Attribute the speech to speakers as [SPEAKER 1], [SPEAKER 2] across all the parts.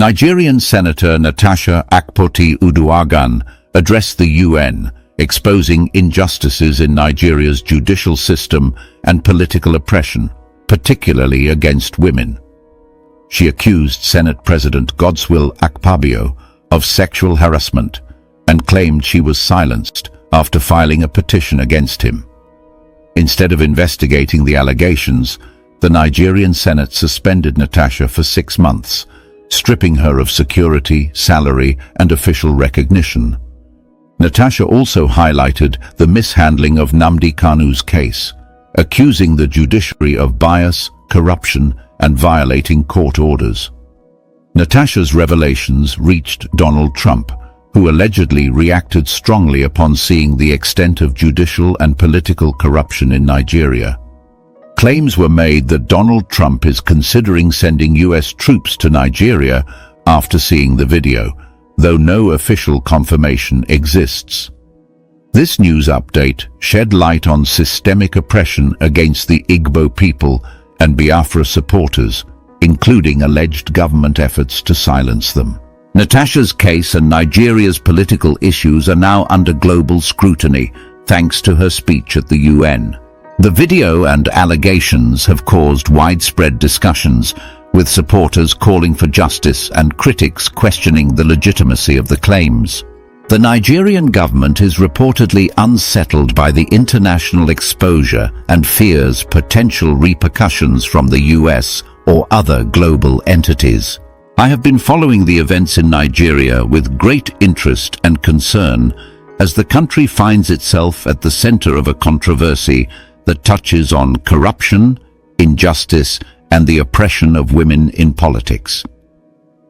[SPEAKER 1] Nigerian Senator Natasha Akpoti-Uduaghan addressed the UN, exposing injustices in Nigeria's judicial system and political oppression, particularly against women. She accused Senate President Godswill Akpabio of sexual harassment and claimed she was silenced after filing a petition against him. Instead of investigating the allegations, the Nigerian Senate suspended Natasha for 6 months, stripping her of security, salary, and official recognition. Natasha also highlighted the mishandling of Nnamdi Kanu's case, accusing the judiciary of bias, corruption, and violating court orders. Natasha's revelations reached Donald Trump, who allegedly reacted strongly upon seeing the extent of judicial and political corruption in Nigeria. Claims were made that Donald Trump is considering sending US troops to Nigeria after seeing the video, though no official confirmation exists. This news update shed light on systemic oppression against the Igbo people and Biafra supporters, including alleged government efforts to silence them. Natasha's case and Nigeria's political issues are now under global scrutiny, thanks to her speech at the UN. The video and allegations have caused widespread discussions, with supporters calling for justice and critics questioning the legitimacy of the claims. The Nigerian government is reportedly unsettled by the international exposure and fears potential repercussions from the US or other global entities. I have been following the events in Nigeria with great interest and concern as the country finds itself at the center of a controversy that touches on corruption, injustice, and the oppression of women in politics.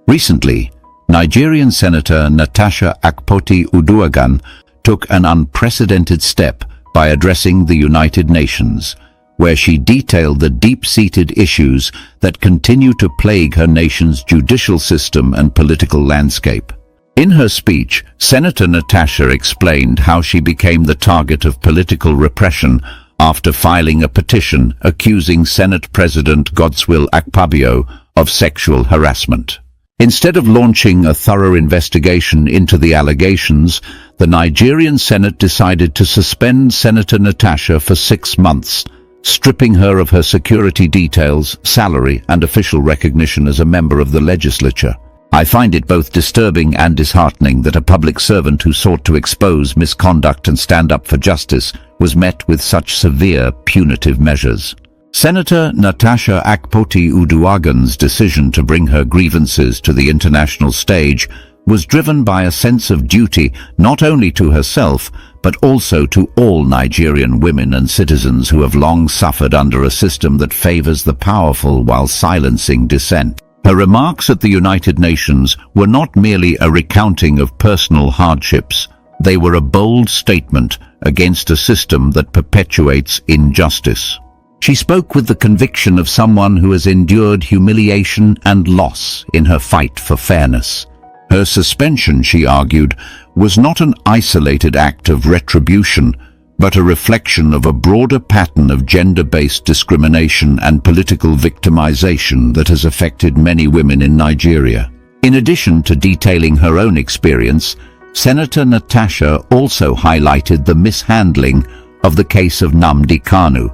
[SPEAKER 1] Recently, Nigerian Senator Natasha Akpoti-Uduaghan took an unprecedented step by addressing the United Nations, where she detailed the deep-seated issues that continue to plague her nation's judicial system and political landscape. In her speech, Senator Natasha explained how she became the target of political repression after filing a petition accusing Senate President Godswill Akpabio of sexual harassment. Instead of launching a thorough investigation into the allegations, the Nigerian Senate decided to suspend Senator Natasha for 6 months, stripping her of her security details, salary, and official recognition as a member of the legislature. I find it both disturbing and disheartening that a public servant who sought to expose misconduct and stand up for justice was met with such severe punitive measures. Senator Natasha Akpoti-Uduaghan's decision to bring her grievances to the international stage was driven by a sense of duty not only to herself, but also to all Nigerian women and citizens who have long suffered under a system that favors the powerful while silencing dissent. Her remarks at the United Nations were not merely a recounting of personal hardships. They were a bold statement against a system that perpetuates injustice. She spoke with the conviction of someone who has endured humiliation and loss in her fight for fairness. Her suspension, she argued, was not an isolated act of retribution, but a reflection of a broader pattern of gender-based discrimination and political victimization that has affected many women in Nigeria. In addition to detailing her own experience, Senator Natasha also highlighted the mishandling of the case of Nnamdi Kanu,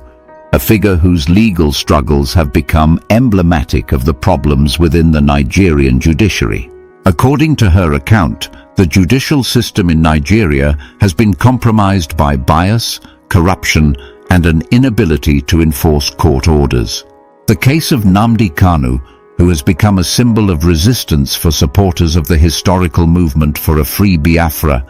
[SPEAKER 1] a figure whose legal struggles have become emblematic of the problems within the Nigerian judiciary. According to her account, the judicial system in Nigeria has been compromised by bias, corruption, and an inability to enforce court orders. The case of Nnamdi Kanu, who has become a symbol of resistance for supporters of the historical movement for a free Biafra,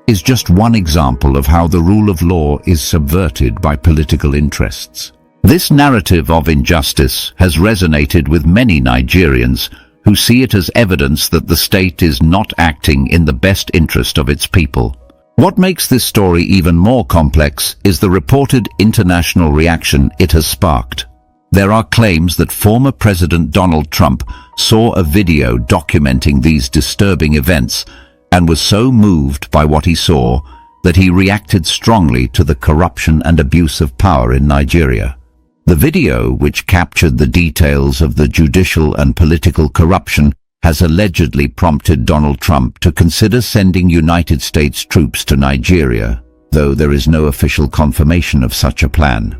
[SPEAKER 1] is just one example of how the rule of law is subverted by political interests. This narrative of injustice has resonated with many Nigerians who see it as evidence that the state is not acting in the best interest of its people. What makes this story even more complex is the reported international reaction it has sparked. There are claims that former President Donald Trump saw a video documenting these disturbing events and was so moved by what he saw that he reacted strongly to the corruption and abuse of power in Nigeria. The video, which captured the details of the judicial and political corruption, has allegedly prompted Donald Trump to consider sending United States troops to Nigeria, though there is no official confirmation of such a plan.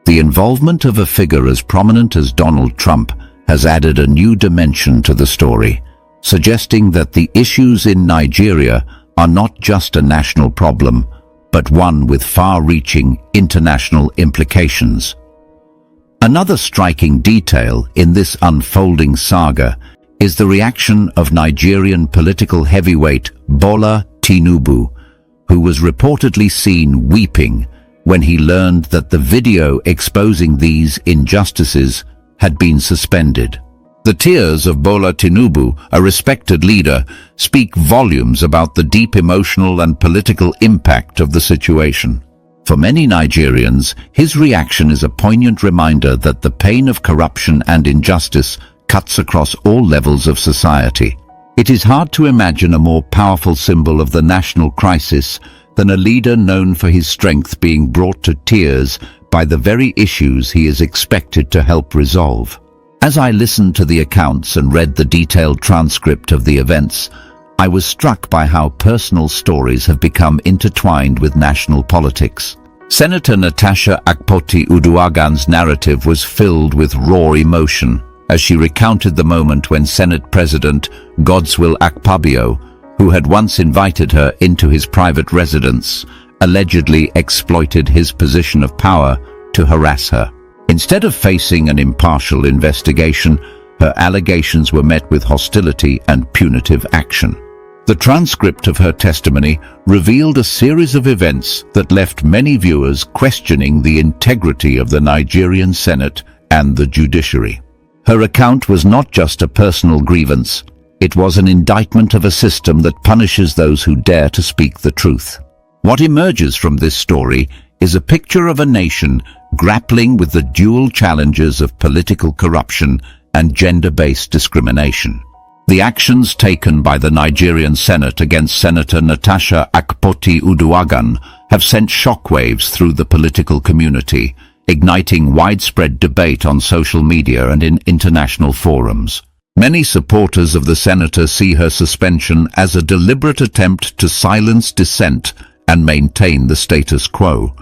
[SPEAKER 1] The involvement of a figure as prominent as Donald Trump has added a new dimension to the story, suggesting that the issues in Nigeria are not just a national problem, but one with far-reaching international implications. Another striking detail in this unfolding saga is the reaction of Nigerian political heavyweight Bola Tinubu, who was reportedly seen weeping when he learned that the video exposing these injustices had been suspended. The tears of Bola Tinubu, a respected leader, speak volumes about the deep emotional and political impact of the situation. For many Nigerians, his reaction is a poignant reminder that the pain of corruption and injustice cuts across all levels of society. It is hard to imagine a more powerful symbol of the national crisis than a leader known for his strength being brought to tears by the very issues he is expected to help resolve. As I listened to the accounts and read the detailed transcript of the events, I was struck by how personal stories have become intertwined with national politics. Senator Natasha Akpoti-Uduaghan's narrative was filled with raw emotion as she recounted the moment when Senate President Godswill Akpabio, who had once invited her into his private residence, allegedly exploited his position of power to harass her. Instead of facing an impartial investigation, her allegations were met with hostility and punitive action. The transcript of her testimony revealed a series of events that left many viewers questioning the integrity of the Nigerian Senate and the judiciary. Her account was not just a personal grievance, it was an indictment of a system that punishes those who dare to speak the truth. What emerges from this story is a picture of a nation grappling with the dual challenges of political corruption and gender-based discrimination. The actions taken by the Nigerian Senate against Senator Natasha Akpoti-Uduaghan have sent shockwaves through the political community, igniting widespread debate on social media and in international forums. Many supporters of the senator see her suspension as a deliberate attempt to silence dissent and maintain the status quo,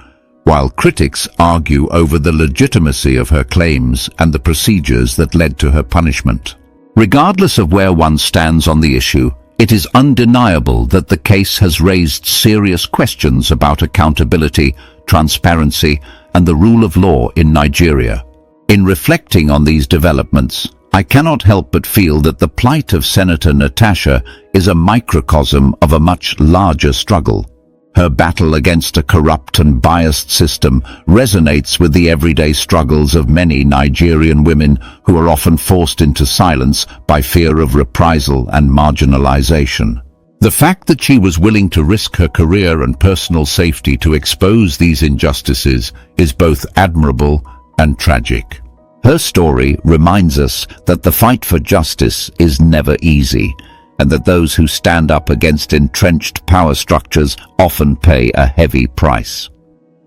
[SPEAKER 1] while critics argue over the legitimacy of her claims and the procedures that led to her punishment. Regardless of where one stands on the issue, it is undeniable that the case has raised serious questions about accountability, transparency, and the rule of law in Nigeria. In reflecting on these developments, I cannot help but feel that the plight of Senator Natasha is a microcosm of a much larger struggle. Her battle against a corrupt and biased system resonates with the everyday struggles of many Nigerian women who are often forced into silence by fear of reprisal and marginalization. The fact that she was willing to risk her career and personal safety to expose these injustices is both admirable and tragic. Her story reminds us that the fight for justice is never easy, and that those who stand up against entrenched power structures often pay a heavy price.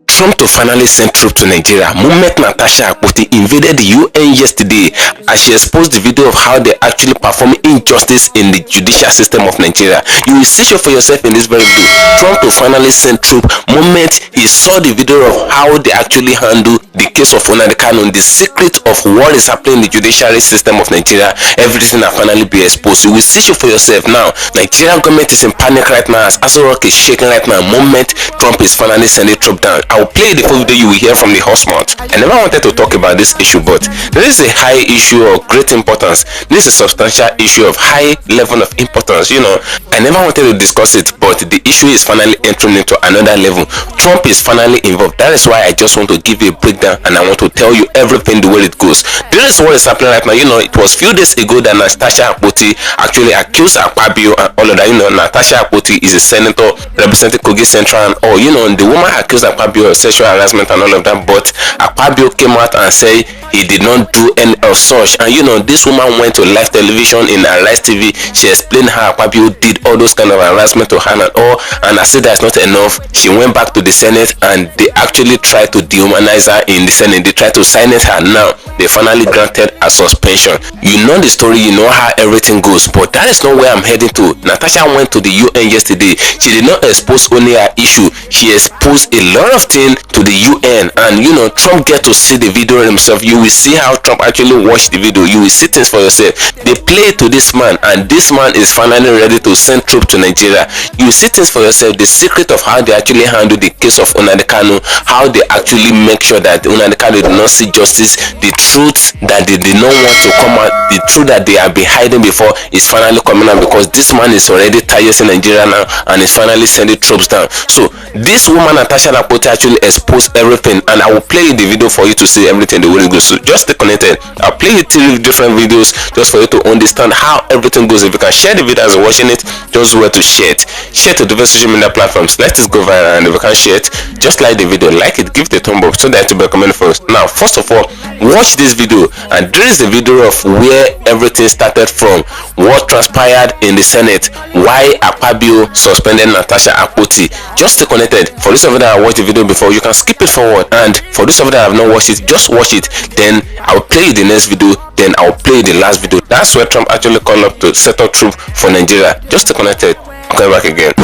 [SPEAKER 2] Trump to finally send troops to Nigeria. Movement Natasha Akpoti invaded the UN yesterday as she exposed the video of how they actually perform injustice in the judicial system of Nigeria. You will see for yourself in this very video. Trump to finally send troops. Moment he saw the video of how they actually handle the case of Nnamdi Kanu, the secret of what is happening in the judiciary system of Nigeria, everything will finally be exposed. You will see for yourself now. Nigerian government is in panic right now as Aso Rock is shaking right now. Moment Trump is finally sending troops down. I will play the full video you will hear from the horse mouth. I never wanted to talk about this issue, but this is a high issue of great importance. This is a substantial issue of high level of importance. I never wanted to discuss it, but the issue is finally entering into another level. Trump is finally involved. That is why I just want to give you a breakdown and I want to tell you everything the way it goes. This is what is happening right now. It was few days ago that Natasha Akpoti actually accused Akpabio and all of that. Natasha Akpoti is a senator representing Kogi Central and all. The woman accused Akpabio of sexual harassment and all of that, but Akpabio came out and said he did not do any of such. And this woman went to live television in Arise TV. She explained how Akpabio did all those kind of harassment to her and all, and I said that's not enough. She went back to the Senate and they actually tried to dehumanize her in the Senate. They tried to silence her. Now they finally granted a suspension. You know the story, you know how everything goes, but that is not where I'm heading to. Natasha went to the UN yesterday. She did not expose only her issue, she exposed a lot of things to the UN, and you know, Trump get to see the video himself. You will see how Trump actually watched the video. You will see things for yourself. They play to this man, and this man is finally ready to send troops to Nigeria. You will see things for yourself. The secret of how they actually handle the case of Nnamdi Kanu, how they actually make sure that Nnamdi Kanu did not see justice, the truth that they did not want to come out, the truth that they have been hiding before is finally coming out, because this man is already tired in Nigeria now and is finally sending troops down. So this woman Natasha actually exposed everything, and I will play the video for you to see everything the way it goes. So just stay connected. I'll play you 3 different videos just for you to understand how everything goes. If you can share the video as you're watching it, just where to share it. Share to different social media platforms. Let it go viral, and if you can share it, just like the video, like it, give it a thumb up so that it will be recommended for us. Now, first of all, watch this video, and this is the video of where everything started from, what transpired in the Senate, why Akpabio suspended Natasha Akpoti. Just stay connected. For those of you that have watched the video before, you can skip it forward, and for those of you that have not watched it, just watch it. Then I'll play the next video, then I'll play the last video. That's where Trump actually called up to set up troops for Nigeria. Just stay connected. I'll come back again.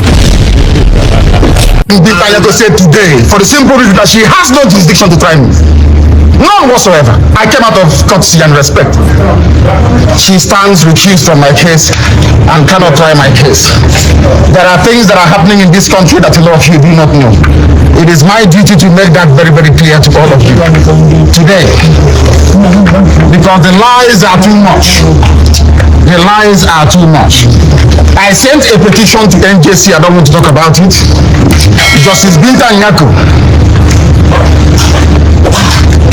[SPEAKER 3] To say today, for the simple reason that she has no jurisdiction to try me. None whatsoever. I came out of courtesy and respect. She stands recused from my case and cannot try my case. There are things that are happening in this country that a lot of you do not know. It is my duty to make that very, very clear to all of you today. Because the lies are too much. The lies are too much. I sent a petition to NJC. I don't want to talk about it. Justice Binta Nyako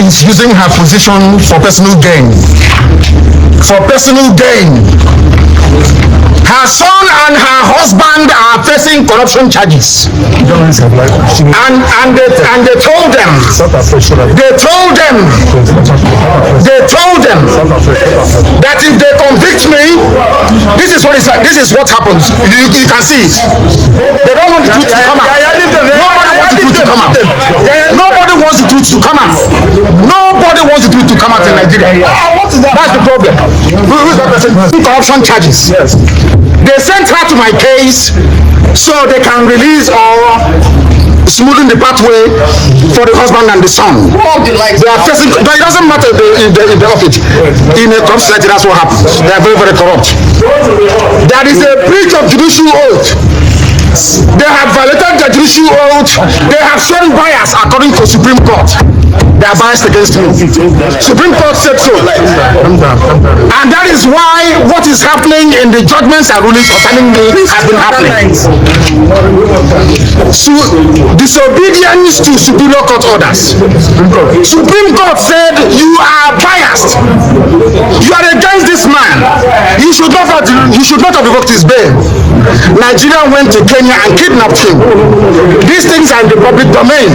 [SPEAKER 3] is using her position for personal gain. For personal gain. Her son and her husband are facing corruption charges. And they told them that if they convict me, this is what happens. You can see it. They don't want the truth to come out. Nobody wants the truth to come out. Nobody wants the truth to come out in Nigeria. That's the problem. Who is that person? Corruption charges. Yes. They sent her to my case so they can release or smoothen the pathway for the husband and the son. They are facing, but it doesn't matter in the office. In a corrupt society, that's what happens. They are very, very corrupt. There is a breach of judicial oath. They have violated the judicial oath. They have shown bias according to Supreme Court. They are biased against me. Supreme Court said so. And that is why what is happening in the judgments and rulings concerning me has been happening. So, disobedience to Superior Court orders. Supreme Court said you are biased. You are against this man. He should not have revoked his bail. Nigeria went to Kenya and kidnapped him. These things are in the public domain.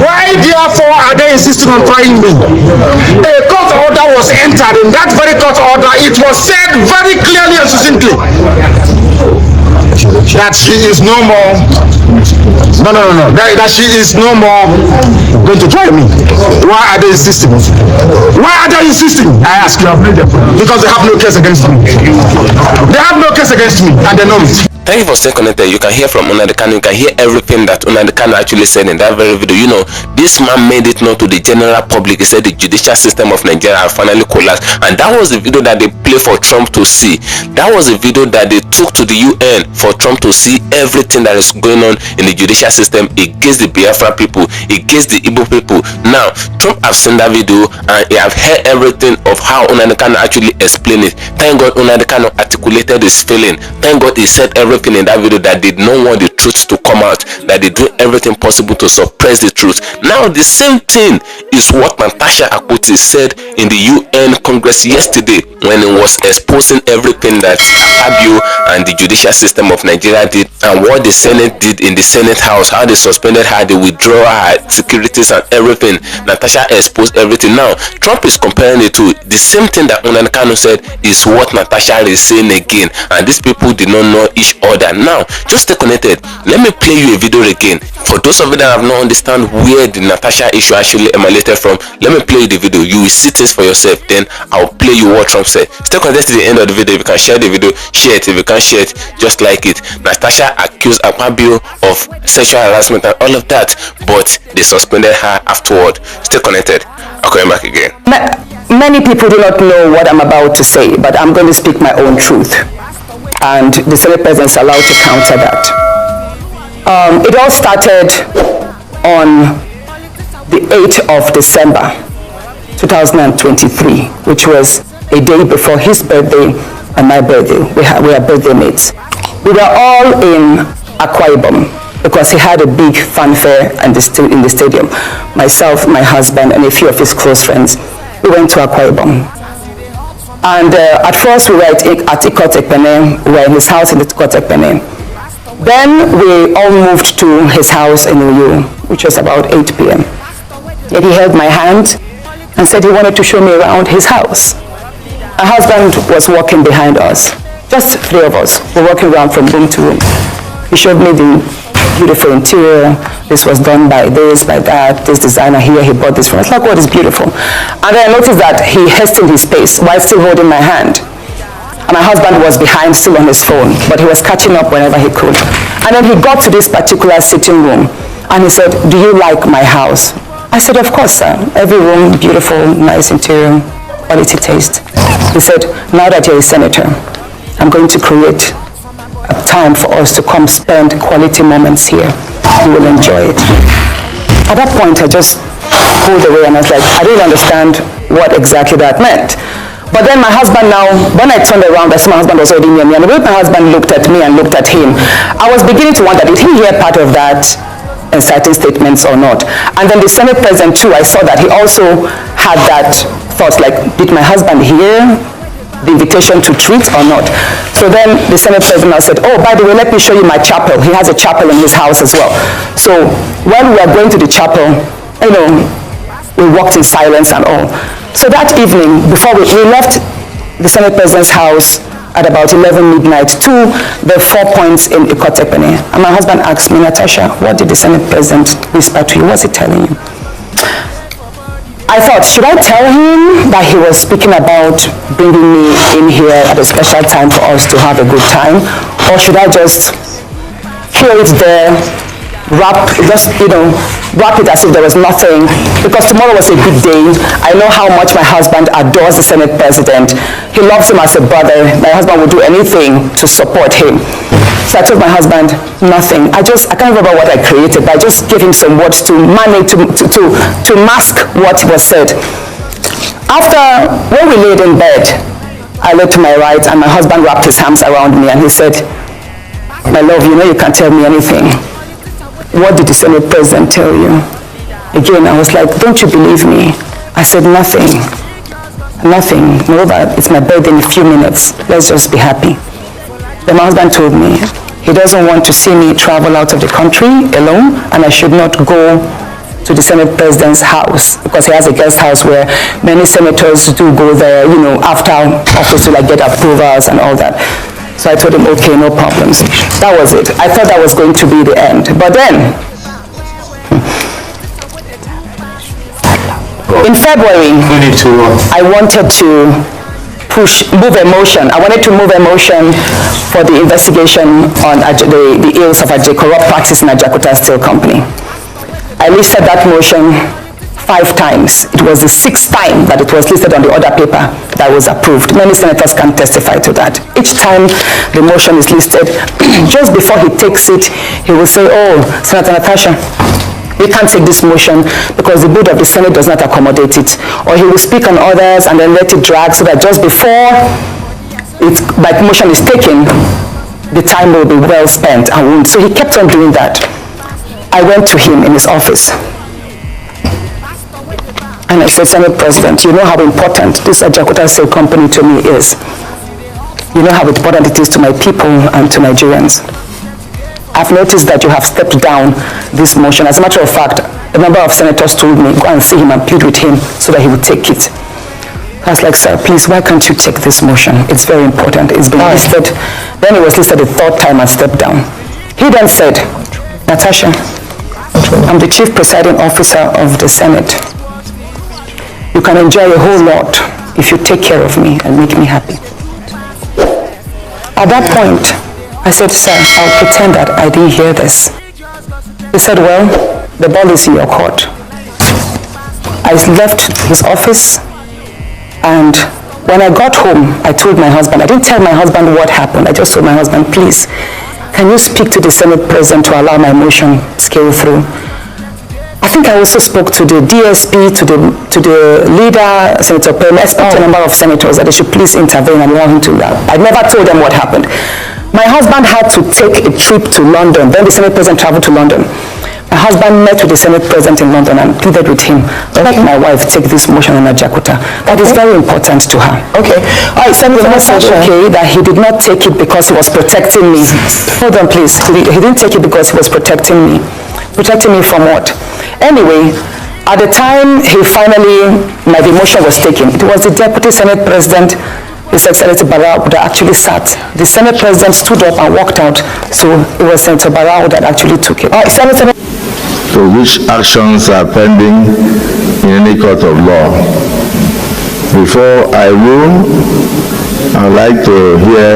[SPEAKER 3] Why therefore are they insisting on trying me? A court order was entered. In that very court order, it was said very clearly and succinctly that she is no more. That she is no more going to try me. Why are they insisting? Why are they insisting? I ask you. Because they have no case against me. They have no case against me, and they know it.
[SPEAKER 2] Thank you for staying connected. You can hear from Nnamdi Kanu. You can hear everything that Nnamdi Kanu actually said in that very video. You know, this man made it known to the general public. He said the judicial system of Nigeria has finally collapsed, and that was the video that they played for Trump to see. That was the video that they took to the UN for Trump to see everything that is going on in the judicial system against the Biafra people, against the ipob people. Now, Trump have seen that video and he have heard everything of how Nnamdi Kanu actually explained it. Thank God Nnamdi Kanu articulated his feeling. Thank God he said everything in that video that they don't want the truth to come out, that they do everything possible to suppress the truth. Now the same thing is what Natasha Akpoti said in the UN Congress yesterday. when he was exposing everything that Akpabio and the judicial system of Nigeria did, and what the Senate did in the Senate House, how they suspended her, they withdraw her securities and everything. Natasha exposed everything. Now, Trump is comparing it to the same thing that Nnamdi Kanu said is what Natasha is saying again, and these people did not know each other. Now, just stay connected. Let me play you a video again. For those of you that have not understand where the Natasha issue actually emanated from, let me play you the video. You will see things for yourself. Then I'll play you what Trump said. Stay connected to the end of the video. If you can share the video, share it. If you can't share it, just like it. Natasha accused Akpabio of sexual harassment and all of that, but they suspended her afterward. Stay connected. I'll come back again.
[SPEAKER 4] Many people do not know what I'm about to say, but I'm going to speak my own truth, and the Senate President is allowed to counter that. It all started on the 8th of December 2023, which was a day before his birthday and my birthday. We are birthday mates. We were all in Akwa Ibom because he had a big fanfare in the stadium. Myself, my husband, and a few of his close friends, we went to Akwa Ibom. And at first we were at Ikot Ekpene. We were in his house in Ikot Ekpene. Then we all moved to his house in Uyo, which was about 8 p.m. Yet he held my hand and said he wanted to show me around his house. My husband was walking behind us. Just three of us were walking around from room to room. He showed me the beautiful interior. This was done by this, by that. This designer here, he bought this from us. Like, what is beautiful? And then I noticed that he hastened his pace while still holding my hand. And my husband was behind, still on his phone, but he was catching up whenever he could. And then he got to this particular sitting room, and he said, "Do you like my house?" I said, "Of course, sir. Every room, beautiful, nice interior, quality taste." He said, "Now that you're a senator, I'm going to create a time for us to come spend quality moments here. You will enjoy it." At that point, I just pulled away, and I was like, I didn't understand what exactly that meant. But then my husband now, when I turned around, I saw my husband was holding near me, and the way my husband looked at me and looked at him, I was beginning to wonder, did he hear part of that inciting statements or not? And then the Senate President too, I saw that he also had that thought, like, did my husband hear the invitation to treat or not? So then the Senate President said, "Oh, by the way, let me show you my chapel." He has a chapel in his house as well. So when we were going to the chapel, you know, we walked in silence and all. So that evening, before we left the Senate President's house at about 11 midnight to the 4 Points in Ikot Ekpene. And my husband asked me, "Natasha, what did the Senate President whisper to you? What's he telling you?" I thought, should I tell him that he was speaking about bringing me in here at a special time for us to have a good time? Or should I just hear it there, wrap it as if there was nothing? Because tomorrow was a big day. I know how much my husband adores the Senate President. He loves him as a brother. My husband would do anything to support him. So I told my husband, nothing. I can't remember what I created, but I just gave him some words to manage, to mask what was said. After, when we laid in bed, I looked to my right and my husband wrapped his arms around me and he said, "My love, you know you can't tell me anything. What did the Senate President tell you?" Again, I was like, "Don't you believe me?" I said, "Nothing. Nothing. Moreover, it's my birthday in a few minutes. Let's just be happy." Then my husband told me he doesn't want to see me travel out of the country alone, and I should not go to the Senate President's house because he has a guest house where many senators do go there, you know, after office to like get approvals and all that. So I told him, okay, no problems. That was it. I thought that was going to be the end. But then, in February, I wanted to move a motion. I wanted to move a motion for the investigation on the ills of corrupt practice in Ajakuta Steel Company. I listed that motion 5 times. It was the 6th time that it was listed on the order paper that was approved. Many senators can testify to that. Each time the motion is listed, just before he takes it, he will say, "Oh, Senator Natasha, we can't take this motion because the board of the Senate does not accommodate it." Or he will speak on others and then let it drag so that just before that motion is taken, the time will be well spent. So he kept on doing that. I went to him in his office. And I said, Senate President, you know how important this Ajakuta Sale company to me is. You know how important it is to my people and to Nigerians. I've noticed that you have stepped down this motion. As a matter of fact, a number of senators told me, go and see him and plead with him so that he would take it. I was like, sir, please, why can't you take this motion? It's very important. It's been listed. Then it was listed the third time and stepped down. He then said, Natasha, I'm the chief presiding officer of the Senate. You can enjoy a whole lot if you take care of me and make me happy. At that point, I said, sir, I'll pretend that I didn't hear this. He said, well, the ball is in your court. I left his office, and when I got home, I told my husband, I didn't tell my husband what happened. I just told my husband, please, can you speak to the Senate President to allow my motion to scale through? I think I also spoke to the DSP, to the leader, Senator Payne. I spoke to a number of senators that they should please intervene and want him to. I never told them what happened. My husband had to take a trip to London. Then the Senate President traveled to London. My husband met with the Senate President in London and pleaded with him, let my wife take this motion on Ajakuta. That is very important to her.
[SPEAKER 5] Okay. All right, Senator Natasha.
[SPEAKER 4] Okay, that he did not take it because he was protecting me. Hold on, please. He didn't take it because he was protecting me. Protecting me from what? Anyway, at the time my motion was taken, it was the Deputy Senate President, His Excellency Barrow, that actually sat. The Senate President stood up and walked out, so it was Senator Barrow that actually took it.
[SPEAKER 5] Senator.
[SPEAKER 6] So which actions are pending in any court of law? Before I rule, I'd like to hear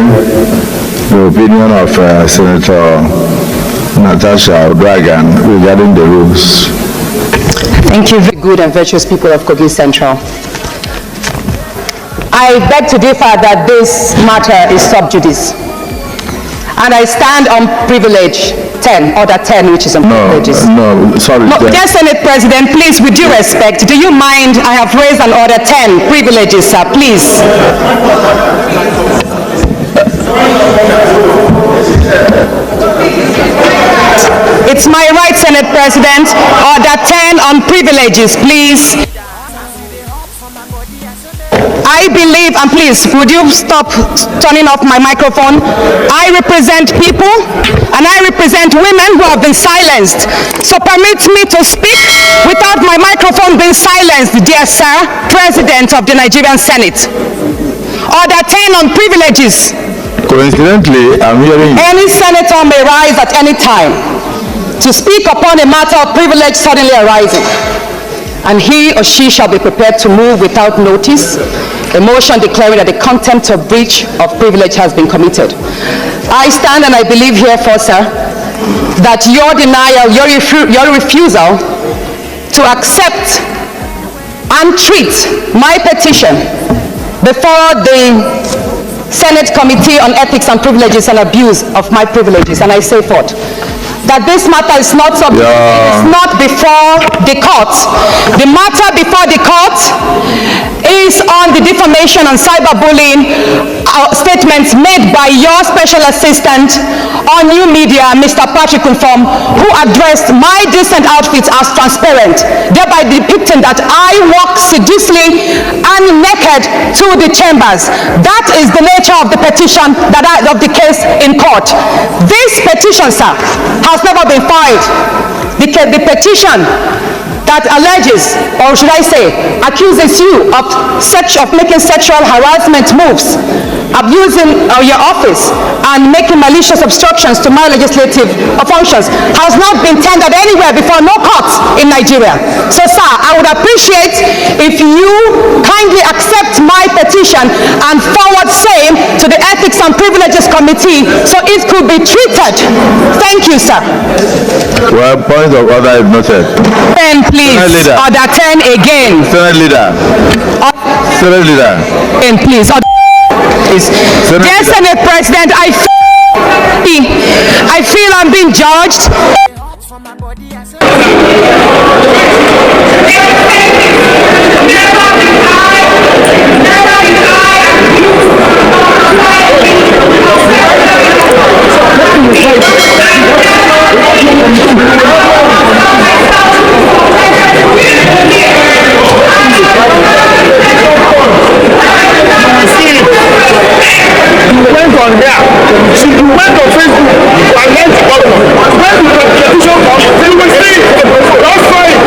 [SPEAKER 6] the opinion of Senator Natasha regarding the rules.
[SPEAKER 7] Thank you, very good and virtuous people of Kogi Central. I beg to differ that this matter is sub judice. And I stand on privilege 10, order 10, which is on privileges.
[SPEAKER 6] Sorry.
[SPEAKER 7] Dear Senate President, please, with due respect, do you mind? I have raised an order 10, privileges, sir, please. It's my right, Senate President. Order 10 on privileges, please. I believe, and please, would you stop turning off my microphone? I represent people, and I represent women who have been silenced. So permit me to speak without my microphone being silenced, dear sir, President of the Nigerian Senate. Order 10 on privileges.
[SPEAKER 6] Coincidentally, I'm hearing...
[SPEAKER 7] Any senator may rise at any time to speak upon a matter of privilege suddenly arising, and he or she shall be prepared to move without notice a motion declaring that the contempt of breach of privilege has been committed. I stand and I believe herefore, sir, that your denial, your refusal to accept and treat my petition before the Senate Committee on Ethics and Privileges and Abuse of my privileges, and I say forth, that this matter is not subject, it's not before the court. The matter before the court is on the defamation and cyberbullying statements made by your special assistant on new media, Mr. Patrick Conform, who addressed my decent outfits as transparent, thereby depicting that I walk sedulously and naked to the chambers. That is the nature of the petition of the case in court. This petition, sir, has never been filed. The petition that alleges, or should I say, accuses you of making sexual harassment moves, abusing your office, and making malicious obstructions to my legislative functions, has not been tendered anywhere before, no court in Nigeria. So, sir, I would appreciate if you kindly accept my petition and forward same to the Ethics and Privileges Committee so it could be treated. Thank you, sir.
[SPEAKER 6] Well, point of order is noted.
[SPEAKER 7] 10, please. Order 10 again.
[SPEAKER 6] Senate Leader. Senate Leader.
[SPEAKER 7] 10, please. Dear Senate President, I feel I'm being judged.
[SPEAKER 3] She went on Facebook to announce the governor. When the petition comes, you will see. Don't fight.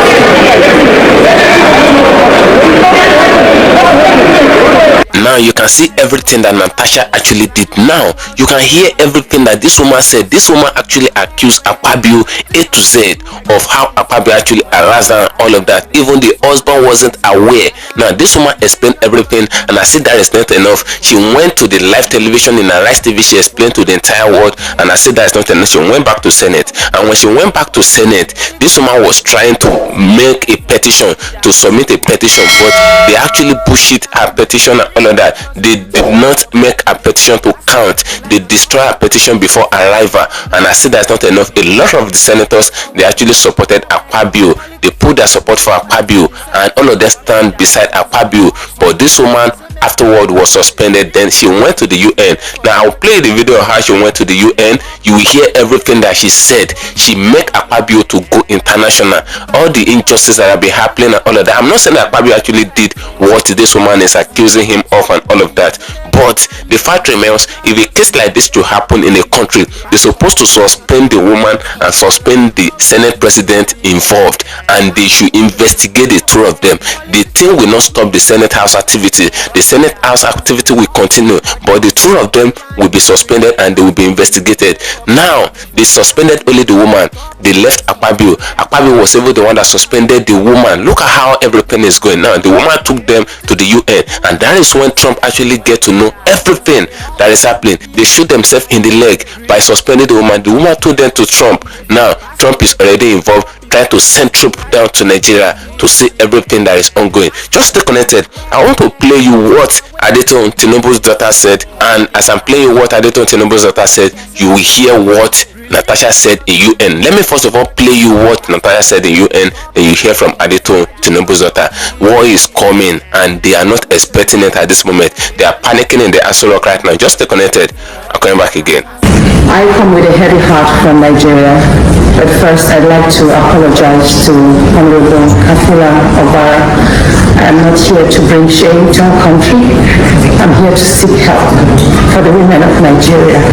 [SPEAKER 2] Now you can see everything that Natasha actually did. Now you can hear everything that this woman said. This woman actually accused Akpabio A to Z of how Akpabio actually harassed her and all of that. Even the husband wasn't aware. Now this woman explained everything, and I said that is not enough. She went to the live television in Arise TV. She explained to the entire world, and I said that is not enough. She went back to Senate, and when she went back to Senate, this woman was trying to make a petition, to submit a petition, but they actually bullshit her petition and all of that. They did not make a petition to count. They destroyed a petition before arrival, and I said that's not enough. A lot of the senators, they actually supported Akpabio. They put their support for Akpabio, and all of them stand beside Akpabio. But this woman afterward was suspended. Then she went to the UN. Now I'll play the video of how she went to the UN. You will hear everything that she said. She made Akpabio to go international. All the injustices that have been happening and all of that. I'm not saying that Akpabio actually did what this woman is accusing him of and all of that, but the fact remains, if a case like this to happen in a country, they're supposed to suspend the woman and suspend the Senate president involved, and they should investigate the two of them. The thing will not stop the Senate House activity. The Senate House activity will continue, but the two of them will be suspended and they will be investigated. Now they suspended only the woman. They left Akpabio. Akpabio was even the one that suspended the woman. Look at how everything is going now. The woman took them to the UN, and that is when Trump actually get to know everything that is happening. They shoot themselves in the leg by suspending the woman. The woman told them to Trump. Now Trump is already involved, trying to send troops down to Nigeria to see everything that is ongoing. Just stay connected. I want to play you what Adeton Tinubu's daughter said, and as I'm playing you what Adeton Tinubu's daughter said, you will hear what Natasha said in UN. Let me first of all play you what Natasha said in UN, then you hear from Adeton Tinubu's daughter. War is coming, and they are not expecting it at this moment. They are panicking in the Aso Rock right now. Just stay connected. I'm coming back again.
[SPEAKER 4] I come with a heavy heart from Nigeria, but first I'd like to apologize to Honorable Kafila Obara. I am not here to bring shame to our country. I'm here to seek help for the women of Nigeria.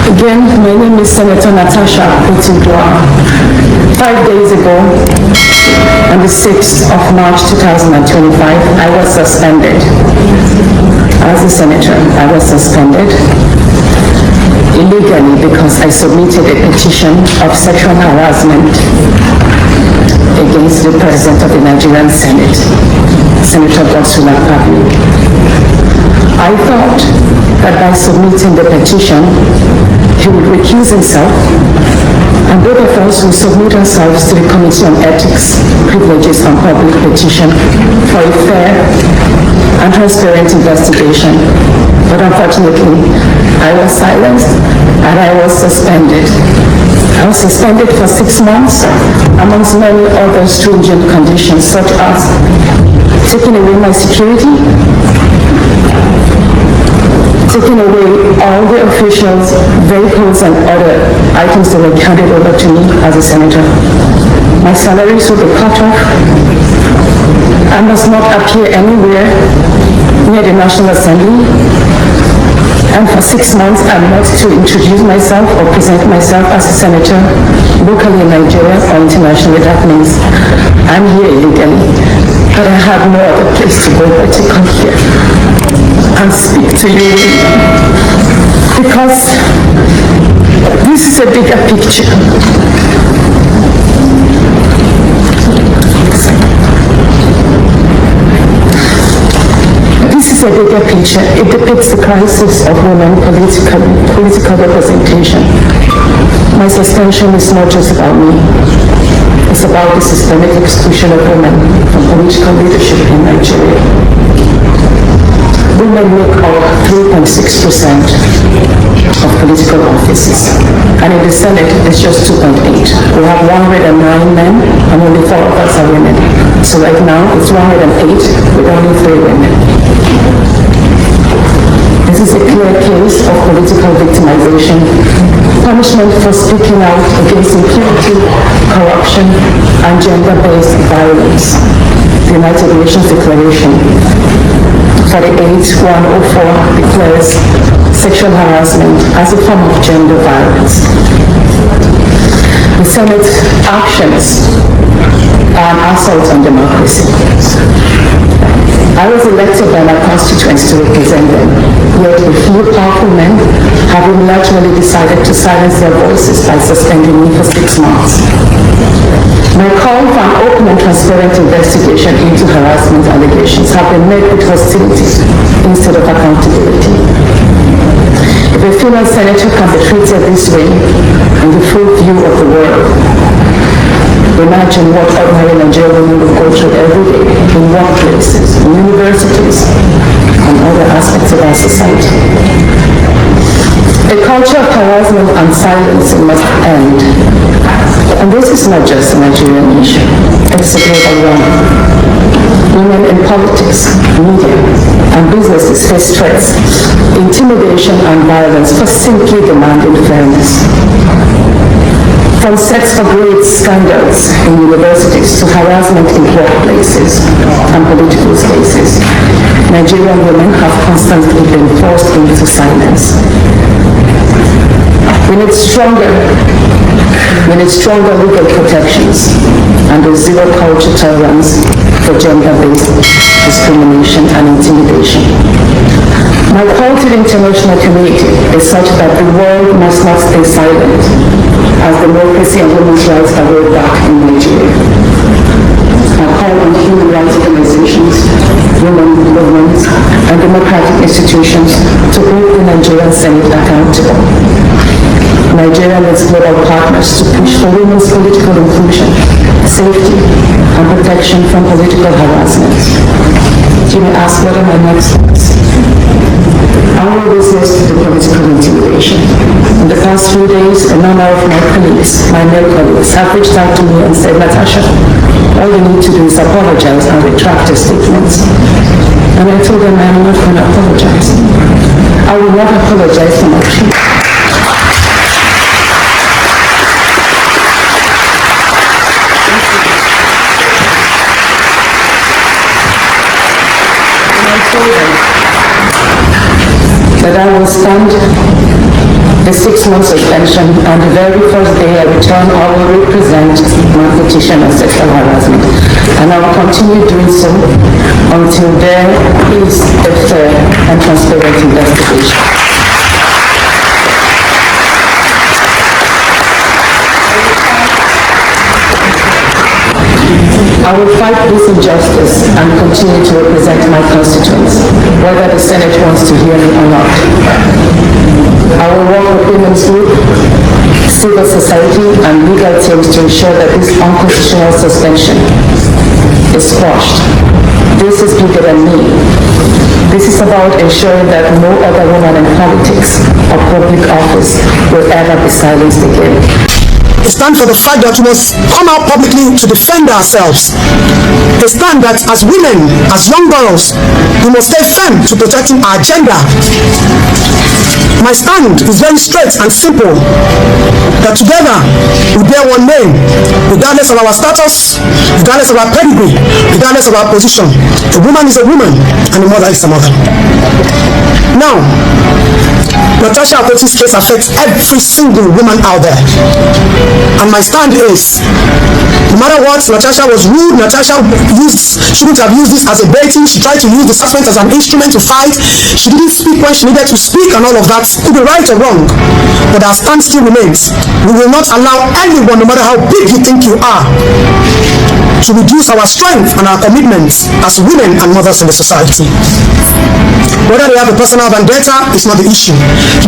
[SPEAKER 4] Again, my name is Senator Natasha. 5 days ago, on the 6th of March 2025, I was suspended. As a senator, I was suspended illegally because I submitted a petition of sexual harassment against the President of the Nigerian Senate, Senator Godswill Akpabio. I thought that by submitting the petition, he would recuse himself, and both of us will submit ourselves to the Committee on Ethics, Privileges and Public Petition for a fair and transparent investigation. But unfortunately, I was silenced and I was suspended. I was suspended for 6 months, amongst many other stringent conditions, such as taking away my security, taking away all the officials, vehicles, and other items that were handed over to me as a senator. My salaries will be cut off. I must not appear anywhere near the National Assembly. And for 6 months, I'm not to introduce myself or present myself as a senator locally in Nigeria or internationally. That means I'm here illegally, but I have no other place to go but to come here and speak to you, because this is a bigger picture. This is a bigger picture. It depicts the crisis of women political representation. My suspension is not just about me. It's about the systemic exclusion of women from political leadership in Nigeria. Women make up 3.6% of political offices, and in the Senate it's just 2.8. We have 109 men and only 4 of us are women. So right now it's 108 with only 3 women. This is a clear case of political victimization, punishment for speaking out against impunity, corruption, and gender-based violence. The United Nations Declaration 48-104 declares sexual harassment as a form of gender violence. The Senate's actions are an assault on democracy. I was elected by my constituents to represent them, yet a few powerful men have unilaterally decided to silence their voices by suspending me for 6 months. My call for an open and transparent investigation into harassment allegations have been met with hostility instead of accountability. If a female senator can be treated this way in the full view of the world, imagine what ordinary Nigerian women will go through every day in workplaces, in universities, and other aspects of our society. A culture of harassment and silence must end. And this is not just a Nigerian issue, it's a global one. Women in politics, media, and businesses face threats, intimidation, and violence for simply demanding fairness. From sex for grade scandals in universities to harassment in workplaces and political spaces, Nigerian women have constantly been forced into silence. We need stronger legal protections and a zero culture tolerance for gender-based discrimination and intimidation. My call to the international community is such that the world must not stay silent as democracy and women's rights are rolled back in Nigeria. I call on human rights organizations, women movements, and democratic institutions to hold the Nigerian Senate accountable. Nigeria needs global partners to push for women's political inclusion, safety, and protection from political harassment. You may ask, what are my next steps? I will resist the political intimidation. In the past few days, a number of my colleagues, my male colleagues, have reached out to me and said, Natasha, all you need to do is apologize and retract your statements. And I told them I'm not going to apologize. I will not apologize for my truth. That I will stand the 6-month suspension, and the very first day I return, I will represent my petition on sexual harassment. And I will continue doing so until there is a fair and transparent investigation. I will fight this injustice and continue to represent my constituents, whether the Senate wants to hear me or not. I will work with women's groups, civil society, and legal teams to ensure that this unconstitutional suspension is quashed. This is bigger than me. This is about ensuring that no other woman in politics or public office will ever be silenced again.
[SPEAKER 3] They stand for the fact that we must come out publicly to defend ourselves. They stand that as women, as young girls, we must stay firm to protecting our gender. My stand is very straight and simple, that together we bear one name, regardless of our status, regardless of our pedigree, regardless of our position. A woman is a woman, and a mother is a mother. Now, Natasha Akpoti's case affects every single woman out there. And my stand is, no matter what, Natasha was rude. Natasha shouldn't have used this as a baiting. She tried to use the suspense as an instrument to fight. She didn't speak when she needed to speak, and all of that could be right or wrong. But our stand still remains. We will not allow anyone, no matter how big you think you are, to reduce our strength and our commitments as women and mothers in the society. Whether they have a personal vendetta is not the issue.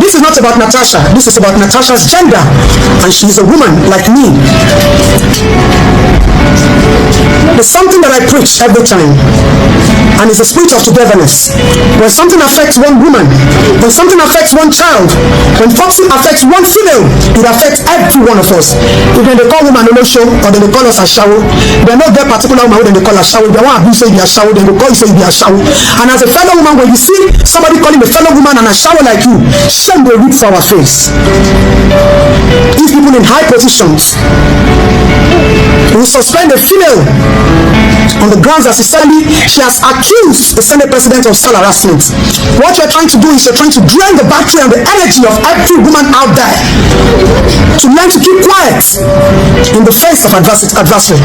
[SPEAKER 3] This is not about Natasha. This is about Natasha's gender, and she is a woman like me. There's something that I preach every time, and it's a spirit of togetherness. When something affects one woman, when something affects one child, when something affects one female, it affects every one of us. If they call woman no show, or they call us a shower, they're not that particular woman who they call a shower. They want to say be a shower, they will call you say be a shower. And as a fellow woman, when you see somebody calling a fellow woman and a shower like you, shame will read for our face. If people in high positions will suspend a female on the grounds that she has accused the Senate President of sexual harassment, what you're trying to do is you're trying to drain the battery and the energy of every woman out there to learn to keep quiet in the face of adversary,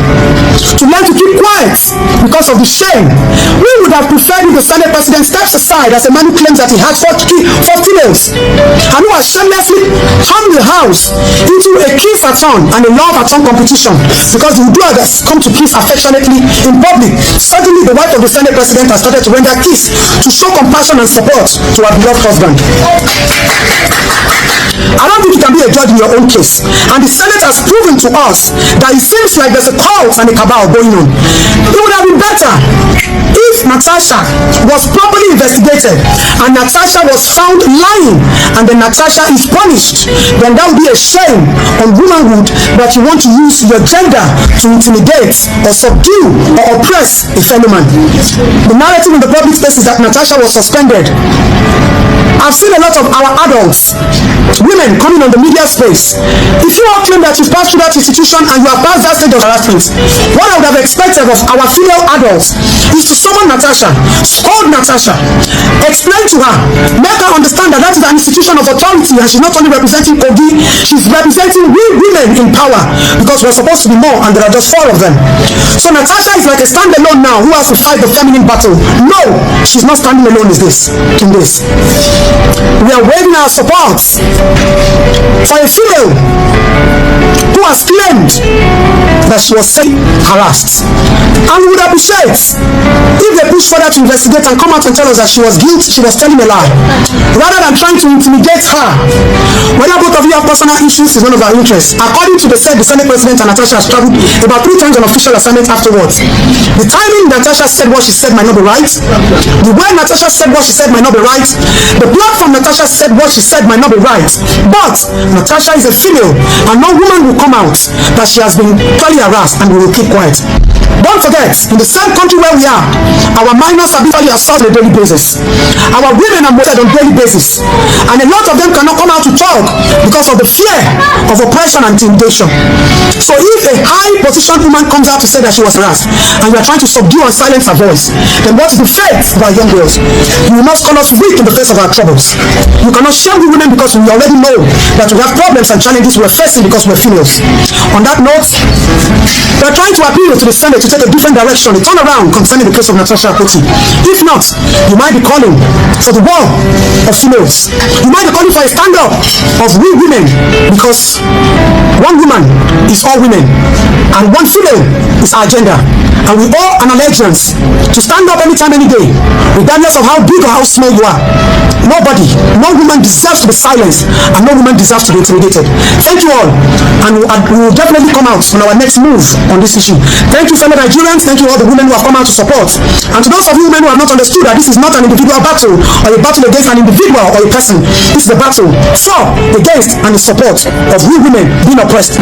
[SPEAKER 3] to learn to keep quiet because of the shame. We would have preferred if the Senate President steps aside as a man who claims that he has four females and who has shamelessly turned the house into a kiss-a-thon and a love-a-thon competition because the others come to kiss affectionately in public. Suddenly the wife of the Senate President has started to render kiss to show compassion and support to her beloved husband. I don't think you can be a judge in your own case, and the Senate has proven to us that it seems like there's a cult and a cabal going on. It would have been better if Natasha was properly investigated and Natasha was found lying and then Natasha is punished. Then that would be a shame on womanhood that you want to use your gender to intimidate or subdue or oppress a fellow man. The narrative in the public space is that Natasha was suspended. I've seen a lot of our adults, women coming on the media space. If you all claim that you've passed through that institution and you have passed that stage of harassment, what I would have expected of our female adults is to summon Natasha, scold Natasha, explain to her, make her understand that that is an institution of authority and she's not only representing Kogi, she's representing we women in power because we're supposed to be more and there are just 4 of them. So Natasha is like a standalone now who has to fight the feminine battle. No, she's not standing alone in this. We are waving our support for a female who has claimed that she was harassed, and we would appreciate if they push further to investigate and come out and tell us that she was guilty, she was telling a lie, rather than trying to intimidate her. Whether both of you have personal issues is none of our interest. According to the Senate President and Natasha has traveled about 3 times on official assignment afterwards. The timing Natasha said what she said might not be right. The way Natasha said what she said might not be right. The platform Natasha said what she said might not be right. But Natasha is a female and no woman will come out that she has been totally harassed and we will keep quiet. Don't forget, in the same country where we are, our minors are being assaulted on a daily basis. Our women are murdered on a daily basis. And a lot of them cannot come out to talk because of the fear of oppression and intimidation. So if a high-positioned woman comes out to say that she was harassed, and you are trying to subdue and silence her voice, then what is the fate of our young girls? You will not call us weak in the face of our troubles. You cannot shame the women because we already know that we have problems and challenges we're facing because we're females. On that note, we are trying to appeal to the Senate to take a different direction, a turnaround concerning the case of Natasha Akpoti. If not, you might be calling for the war of females. You might be calling for a stand-up of we women, because one woman is all women and one female is our gender. And we owe an allegiance to stand up anytime, any day, regardless of how big or how small you are. Nobody, no woman deserves to be silenced, and no woman deserves to be intimidated. Thank you all, and we will definitely come out on our next move on this issue. Thank you, fellow Nigerians. Thank you all the women who have come out to support. And to those of you women who have not understood that this is not an individual battle or a battle against an individual or a person. This is a battle for, against, and the support of we women being oppressed.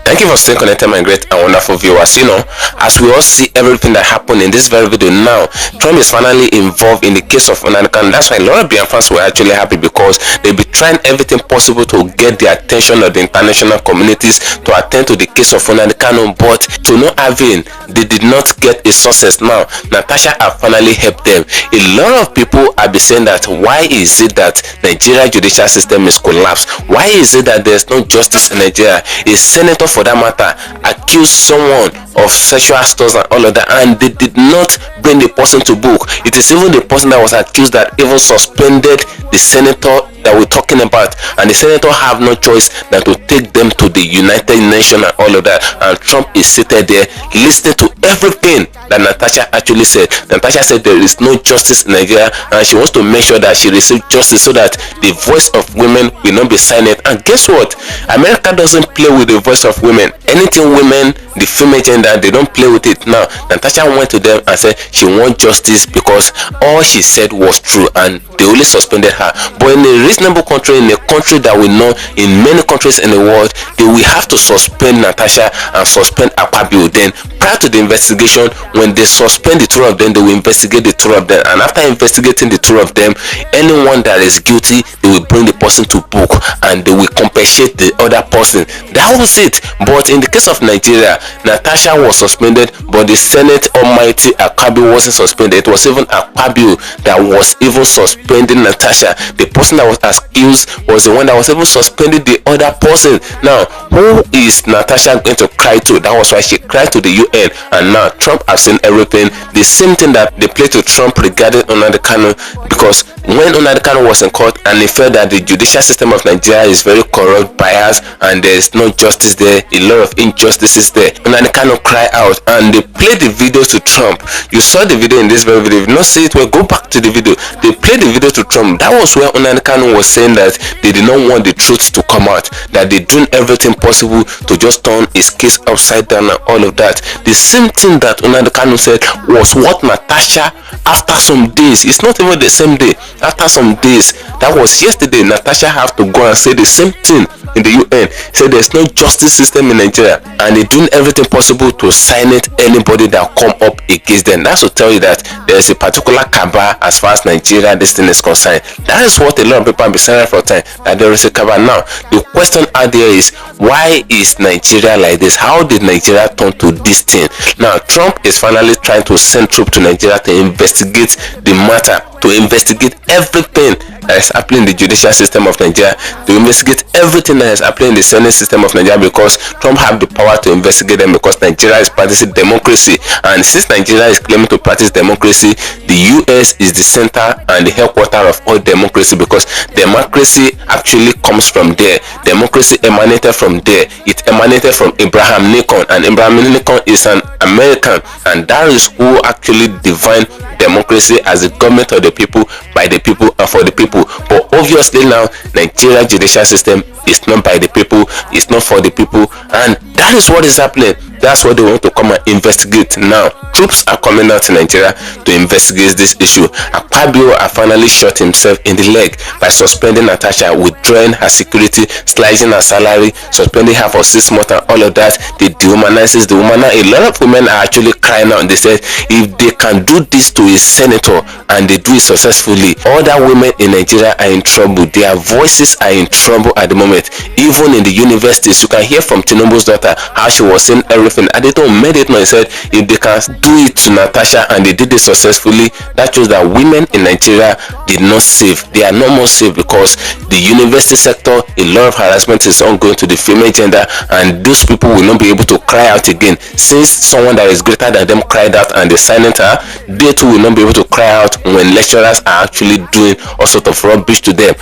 [SPEAKER 2] Thank you for staying connected, my great and wonderful viewers. You know, as we all see everything that happened in this very video now, Trump is finally involved in the case of Nnamdi Kanu. That's why a lot of Biafrans were actually happy, because they'll be trying everything possible to get the attention of the international communities to attend to the case of Nnamdi Kanu, but to no avail. They did not get a success. Now Natasha have finally helped them. A lot of people have been saying that why is it that Nigeria judicial system is collapsed? Why is it that there's no justice in Nigeria? A senator, for that matter, accused someone of sexual assault and all of that, and they did not bring the person to book. It is even the person that was accused that even suspended the senator that we're talking about, and the senator have no choice than to take them to the United Nations and all of that. And Trump is seated there listening to everything that Natasha actually said. Natasha said there is no justice in Nigeria, and she wants to make sure that she receives justice so that the voice of women will not be silent. And guess what? America doesn't play with the voice of women. Anything women, the female gender, they don't play with it. Now Natasha went to them and said she wants justice because all she said was true, and they only suspended her. But in a reasonable reasonable country, in a country that we know in many countries in the world, they will have to suspend Natasha and suspend Akpabio. Then prior to the investigation, when they suspend the two of them, they will investigate the two of them, and after investigating the two of them, anyone that is guilty, they will bring the person to book and they will compensate the other person. That was it. But in the case of Nigeria, Natasha was suspended, but the Senate Almighty Akpabio wasn't suspended. It was even Akpabio that was even suspending Natasha. The person that was accused was the one that was even suspending the other person. Now, who is Natasha going to cry to? That was why she cried to the UN, and now Trump has seen everything. The same thing that they played to Trump regarding Nnamdi Kanu, because when Nnamdi Kanu was in court and he felt that the judicial system of Nigeria is very corrupt, biased, and there is no justice there, a lot of injustices there, Nnamdi Kanu cried out, and they played the video to Trump. You saw the video in this very video. If you not see it, well, go back to the video. They played the video to Trump. That was where Nnamdi Kanu was saying that they did not want the truth to come out, that they doing everything possible to just turn his case upside down and all of that. The same thing that Nnamdi Kanu said was what Natasha, after some days, it's not even the same day, after some days, that was yesterday, Natasha have to go and say the same thing in the UN. Say there's no justice system in Nigeria, and they're doing everything possible to silence anybody that come up against them. That's to tell you that there's a particular cabal as far as Nigeria this thing is concerned. That is what a lot of people have been saying for time, that there is a cabal. Now the question out there is, why is Nigeria like this? How did Nigeria turn to this thing? Now Trump is finally trying to send troops to Nigeria to investigate the matter, to investigate everything that is happening in the judicial system of Nigeria, to investigate everything that is happening in the Senate system of Nigeria, because Trump have the power to investigate them, because Nigeria is practicing democracy, and since Nigeria is claiming to practice democracy, the US is the center and the headquarter of all democracy, because democracy actually comes from there. Democracy emanated from there. It emanated from Abraham Lincoln, and Abraham Lincoln is an American, and that is who actually defined democracy as the government of the people, by the people, and for the people. But obviously now Nigeria judicial system is not by the people, it's not for the people, and that is what is happening. That's what they want to come and investigate now. Troops are coming out to Nigeria to investigate this issue. Akpabio has finally shot himself in the leg by suspending Natasha, withdrawing her security, slashing her salary, suspending her for 6 months, and all of that. They dehumanizes the woman. Now a lot of women are actually crying out, and they said if they can do this to a senator and they do it successfully, other women in Nigeria are in trouble. Their voices are in trouble at the moment. Even in the universities, you can hear from Tinubu's daughter how she was saying everything. And they don't made it now. He said if they can do it to Natasha and they did it successfully, that shows that women in Nigeria did not save. They are not more safe, because the university sector, a lot of harassment is ongoing to the female gender, and those people will not be able to cry out again. Since someone that is greater than them cried out and they silent her, they too will not be able to cry out when lecturers are actually doing all sort of rubbish to them.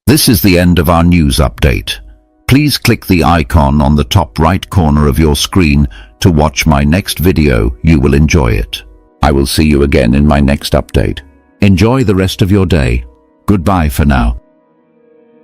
[SPEAKER 1] This is the end of our news update. Please click the icon on the top right corner of your screen to watch my next video. You will enjoy it. I will see you again in my next update. Enjoy the rest of your day. Goodbye for now.